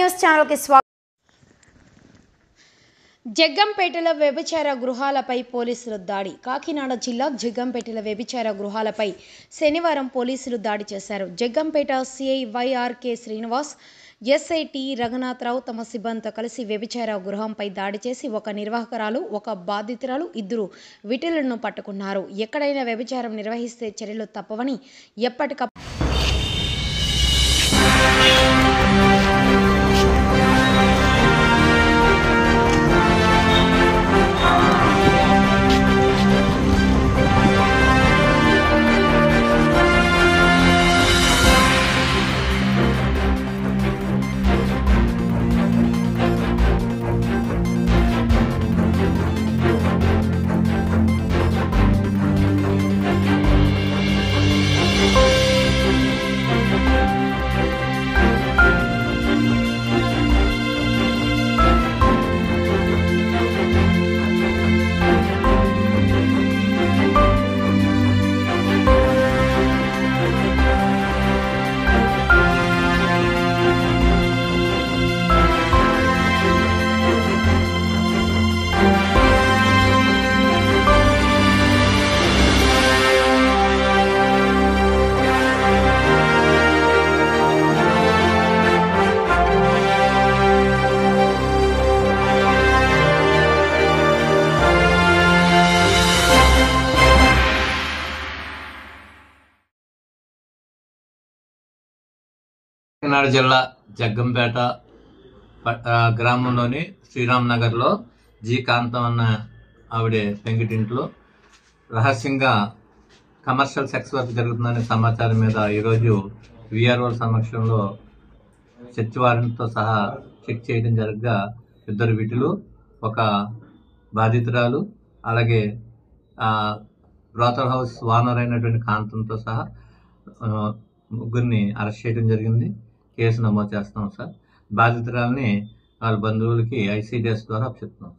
News channel కి స్వాగతం। జగ్గంపేటలో వ్యభిచార గృహాలపై పోలీసులు దాడి। కాకినాడ జిల్లా జగ్గంపేటలో వ్యభిచార గృహాలపై శనివారం పోలీసులు దాడి చేశారు। Jaggampeta CI YRK Srinivas, SI T Raghunatha Rao తమ సిబ్బందితో కలిసి వ్యభిచార గృహంపై దాడి చేసి ఒక నిర్వాహకురాలు, ఒక బాధితురాలు, ఇద్దరు విటులను పట్టుకున్నారు। ఎక్కడైనా వ్యభిచారం నిర్వహిస్తే చర్యలు తప్పవని ఎప్పటికప్పుడు కాకినాడ జిల్లా జగ్గంపేట గ్రామంలోని శ్రీరామ్ నగర్లో జి కాంతం అన్న ఆవిడ పెంకిటింట్లో రహస్యంగా కమర్షియల్ సెక్స్ వర్క్ జరుగుతుందనే సమాచారం మీద ఈరోజు విఆర్ఓ సమక్షంలో సెర్చ్ వారెంట్తో సహా చెక్ చేయడం జరగగా ఇద్దరు విటులు, ఒక బాధితురాలు, అలాగే బ్రోతల్ హౌస్ ఓనర్ అయినటువంటి కాంతంతో సహా ముగ్గురిని అరెస్ట్ చేయడం జరిగింది। కేసు నమోదు చేస్తున్నాం సార్। బాధితురాలని వాళ్ళ బంధువులకి ICDS ద్వారా చెప్తున్నాం।